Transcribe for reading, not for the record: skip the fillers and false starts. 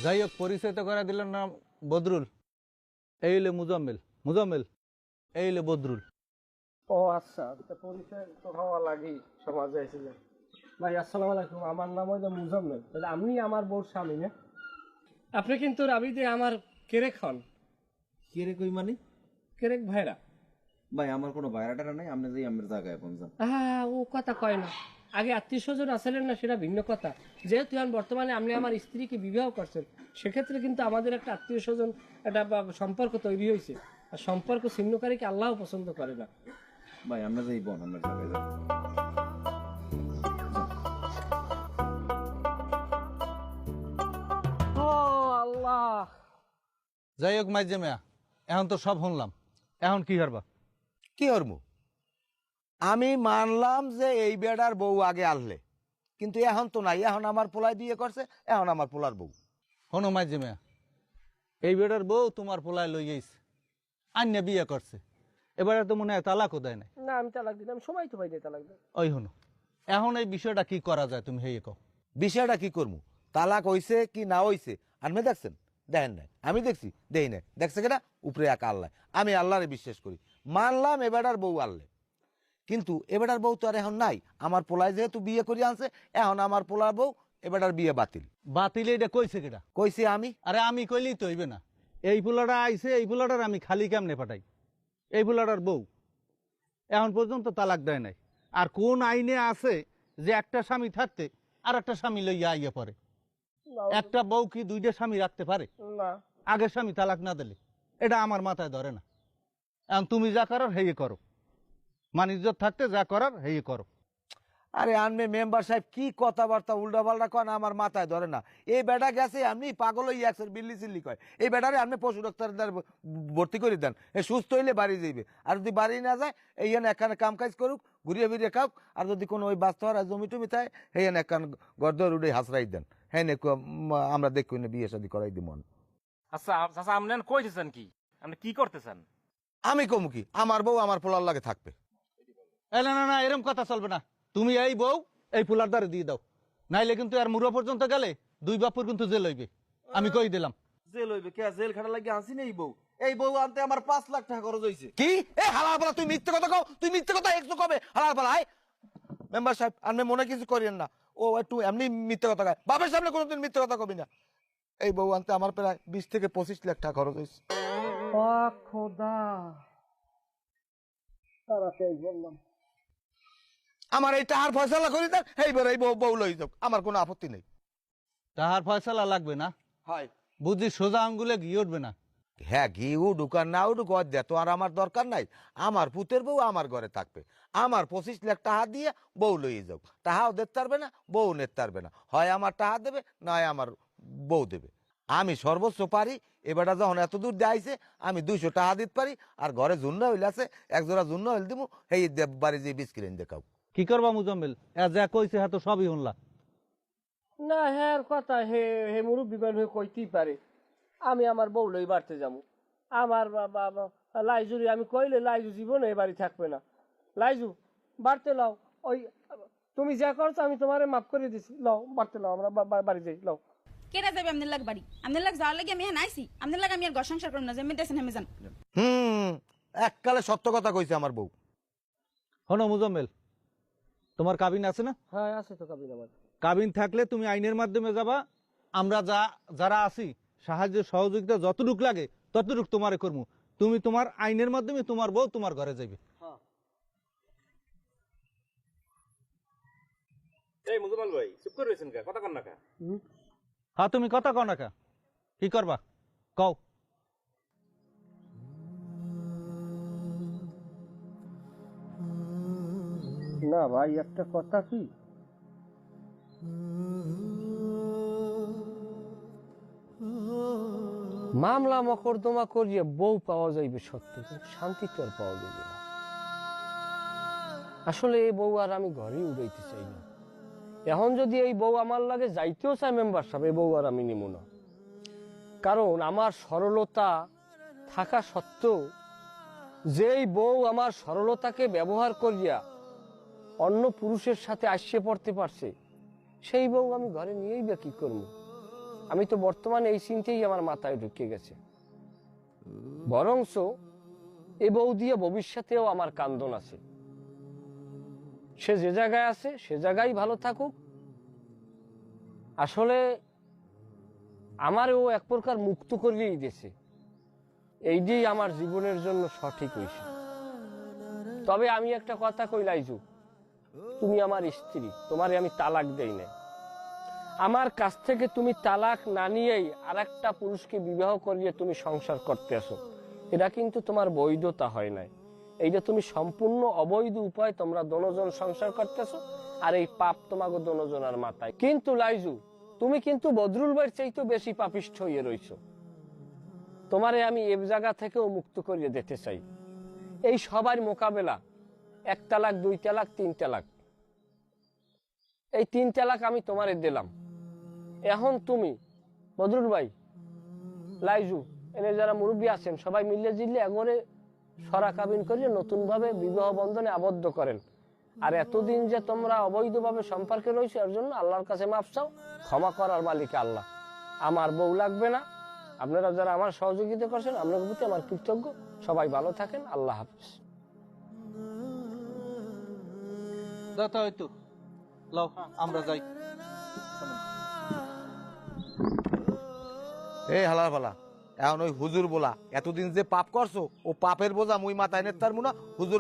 যাই হোক, পরিচয় তো করে দিলেন না বদরুল। এই হইলে মুজাম্মেল, মুজাম্মেল এই হইলে বদরুল। ও আচ্ছা, তো পরিচয় তো হওয়া লাগেই সমাজে এসেছিলেন। ভাই আসসালামু আলাইকুম, আমার নাম হইলো মুজাম্মেল। তাহলে আপনি আমার বউর স্বামী না? আপনি কিন্তু রাবিদে আমার কেরেক হন। কেরে কই মানে? কেরেক ভাইরা। ভাই আমার কোনো ভাইরাটারা নাই, আপনি যাই আমার জায়গায় পৌঁছান। ও কথা কয় না। আগে আত্মীয় স্বজন আসলেন না, সেটা ভিন্ন কথা। যেহেতু এখন বর্তমানে আপনি আমার স্ত্রীকে বিবাহ করছেন, সেক্ষেত্রে কিন্তু আমাদের একটা আত্মীয় স্বজন একটা সম্পর্ক তৈরি হয়েছে। আর সম্পর্ক ছিন্নকারীকে আল্লাহ পছন্দ করে না। ভাই আমরা যাই বোন, আমার জায়গায় যান। ও আল্লাহ। যাই হোক মাইজে মেয়া, এখন তো সব শুনলাম, এখন কি করবা? কি হরমু? আমি মানলাম যে এই বেড়ার বউ আগে আনলে, কিন্তু এখন তো নাই। এখন আমার পোলাই বিয়ে করছে, এখন আমার পোলার বউ। শোনো মাইজে মেয়া, এই বেটার বউ তোমার পোলায় লই গেছে, আন্যা বিয়ে করছে, এবারে তো মনে হয় তালাকও দেয় নাই। না, আমি তালাক দিলাম, সময় তো পাই নাই তালাক দেব। ওই শুনো, এখন এই বিষয়টা কি করা যায় তুমি হেয়ে কও। বিষয়টা কি করমু? তালাক হইছে কি না হইছে আপনি দেখছেন? দেখেন নাই? আমি দেখছি? দেই নাই। দেখছে কেনা? উপরে এক আল্লাহ। আমি আল্লাহরে বিশ্বাস করি। মানলাম এবেটার বউ আনলে, কিন্তু এবেটার বউ তো আর এখন নাই। আমার পোলায় যেহেতু বিয়ে করে আনছে, এখন আমার পোলার বউ, এবেটার বিয়ে বাতিল। বাতিলে এটা কইছে কেটা? কইছি আমি। আরে আমি কইলেই তো হইবে না। এই পোলাটা আইছে, এই পোলাটার আমি খালি কেমনে পাঠাই? এই পোলাটার বউ এখন পর্যন্ত তালাক দেয় নাই। আর কোন আইনে আছে যে একটা স্বামী থাকতে আর একটা স্বামী লইয়া আইয়া পরে? একটা বউ কি দুইটা স্বামী রাখতে পারে? না। আগের স্বামী তালাক না দিলে? এটা আমার মাথায় ধরে না। এখন তুমি যা করার হেয়ে করো, মান ইজ্জত থাকতে যা করার হেয়ে করো। আরে আনবে মেম্বার সাহেব, কি কথাবার্তা উল্টা পাল্টা কয়, আমার মাথায় ধরে না। এই বেটা গেছে আপনি পাগল হয়ে একশোর বিল্লি চিল্লি কয়। এই বেটারে আপনি পশু ডাক্তার ভর্তি করে দেন, এ সুস্থ হইলে বাড়ি যাইবে। আর যদি বাড়ি না যায়, এইখানে একখানে কাম কাজ করুক, ঘুরিয়ে ফিরিয়ে খাওক। আর যদি কোনো ওই বাস্তব আর জমি টমি থাকে, এইখানে একখান গর্দর উঠে হাসরাই দেন। হ্যাঁ নে আমরা দেখি না বিয়ে শাদী করাই দিব। আচ্ছা চাচা, আপনি কইতেছেন কি? আপনি কি করতেছেন? আমি কমু কি? আমার বউ আমার পোলার লাগে থাকবে। না না না, এরকম কথা চলবে না। তুমি এই বউ এই পোলার দ্বারে দিয়ে দাও, নাইলে কিন্তু আর মুড়ো পর্যন্ত গেলে দুই বাপুর কিন্তু জেল হইবে, আমি কই দিলাম। জেল হইবে কে? জেল খাটা লাগে আনছি না এই বউ। এই বউ আনতে আমার 5 লাখ টাকা খরচ হয়েছে। কি? এ হালার পালা, তুই মিথ্যে কথা কও। তুই মিথ্যে কথা একটু কবে হালার পালা? মেম্বার সাহেব আপনি মনে কিছু করেন না, ও একটু এমনি মিথ্যে কথা কয়। বাপের সামনে কোনোদিন মিথ্যে কথা কবি না। এই বউ আনতে আমার প্রায় 20 থেকে 25 লাখ টাকা খরচ হয়েছে। ও খোদা, তাড়াতাড়ি বললাম। আমার এই টাহার ফয়সালা করি দেন, এইবার এই বউ বউ লই যাও, আমার কোনো আপত্তি নেই। তাহার ফয়সালা লাগবে না? হয় বুঝি সোজা আঙ্গুলে ঘি উঠবে না? হ্যাঁ, ঘি উঠুক আর না উঠুক ওর দে তো আর আমার দরকার নাই। আমার পুতের বউ আমার ঘরে থাকবে। আমার 25 লাখ টাকা দিয়ে বউ লইয়ে যাও, টাহাও দেখতে পারবে না, বউ নিতে পারবে না। হয় আমার টাকা দেবে, নয় আমার বউ দেবে। আমি সর্বোচ্চ পারি, এবারটা যখন এত দূর দেয়াইছে, আমি 200 টাকা দিতে পারি। আর ঘরে জুন্ন হইলে আছে, এক জোড়া জুন্ন হইল দিব, এই বাড়ি যে বিস্কিট দেখাও। কি করবা মুজাম্মেল? যা কইছে হ্যাঁ তো সবই শুনলা। না, হ্যাঁ কথা হে হে মুরব্বী হয়ে কইতেই পারে। আমি আমার বউ লই বাড়তে যাবো। আমার লাইজুরি আমি কইলে লাইজু জীবনে এ বাড়ি থাকবে না। লাইজু বাড়তে লাও। ওই তুমি যা করছো আমি তোমারে মাফ করে দিছি। লও বাড়তে লাও, আমরা বাড়ি যাই। লও। কেটা যাবে আপনার লাগ বাড়ি? আপনার লাগ যাওয়ার লাগে আমি হ্যাঁ আইছি। আপনার লাগ আমি আর ঘর সংসার করব না, যে মেটাছেন হেমে যান। এককালে সত্য কথা কইছে আমার বউ। শোনো মুজাম্মেল, তোমার কাবিন আছে না? হ্যাঁ আছে তো কাবিন আমার। কাবিন থাকলে তুমি আইনের মাধ্যমে যাবা। আমরা যারা আছি সাহায্য সহযোগিতা যতটুক লাগে ততটুক তোমারে করবো। তুমি তোমার আইনের মাধ্যমে তোমার বউ তোমার ঘরে যাইবে। এই মুজুমাল ভাই, চুপ করে রয়েছেন কে? কথা কন না কে? হ্যাঁ, তুমি কথা কও না কা? কি করবা কও? না ভাই, একটা কথা কি, মামলা মকদ্দমা করিয়ে বউ পাওয়া যাইবে সত্য, কিন্তু শান্তি তো আর পাওয়া যাইবে না। আসলে এই বউ আর আমি ঘরেই উড়াইতে চাই না। এখন যদি এই বউ আমার লাগে যাইতেও চাই মেম্বার সাহেব, এই বউ আর আমি নিব না। কারণ আমার সরলতা থাকা সত্ত্বেও যেই বউ আমার সরলতাকে ব্যবহার করিয়া অন্য পুরুষের সাথে আসিয়ে পড়তে পারছে, সেই বউ আমি ঘরে নিয়েই বা কি করবো? আমি তো বর্তমানে এই চিন্তাই আমার মাথায় ঢুকে গেছে। বরংস এ বউ দিয়ে ভবিষ্যতেও আমার কান্দন আছে। সে যে জায়গায় আছে সে জায়গায় ভালো থাকুক। আসলে আমারও এক প্রকার মুক্ত করিয়েই দিয়েছে, এইটাই আমার জীবনের জন্য সঠিক হয়েছে। তবে আমি একটা কথা কই লাইজু, তুমি আমার স্ত্রী, তোমারে আমি তালাক দেই না। আমার কাছ থেকে তুমি তালাক না নিয়েই আর একটা পুরুষকে বিবাহ করিয়ে তুমি সংসার করতে আসো, এটা কিন্তু তোমার বৈধতা হয় নাই। এইটা তুমি সম্পূর্ণ অবৈধ উপায় তোমরা দোনোজন সংসার করতেছো, আর এই পাপ তোমাকে দোনোজনের মাথায়। কিন্তু লাইজু, তুমি কিন্তু বদরুল ভাইয়ের চাইতে বেশি পাপিষ্ঠ হয়ে রইছো। তোমারে আমি এ জায়গা থেকেও মুক্ত করিয়ে দিতে চাই। এই সবার মোকাবেলা 1 তালাক 2 তালাক 3 তালাক, এই 3 তালাক আমি তোমারে দিলাম। এখন তুমি বদরুল ভাই, লাইজু, এনে যারা মুরব্বী আছেন সবাই মিলে জিলে এগোরে সরা কাবিন করিয়ে নতুন ভাবে বিবাহ বন্ধনে আবদ্ধ করেন। আর এতদিন যে তোমরা অবৈধভাবে সম্পর্কে রয়েছে এর জন্য আল্লাহর কাছে মাফ চাও, ক্ষমা করার মালিক আল্লাহ। আমার বউ লাগবে না। আপনারা যারা আমার সহযোগিতা করছেন আপনাদের প্রতি আমার কৃতজ্ঞ। সবাই ভালো থাকেন, আল্লাহ হাফিজ। দাতা হয়তো লও আমরা যাই। এই হালার ফালা, এখন ওই হুজুর বলা এতদিন যে পাপ করছো ও পাপের বোঝা মুই মাথায় নেতার মুনা হুজুর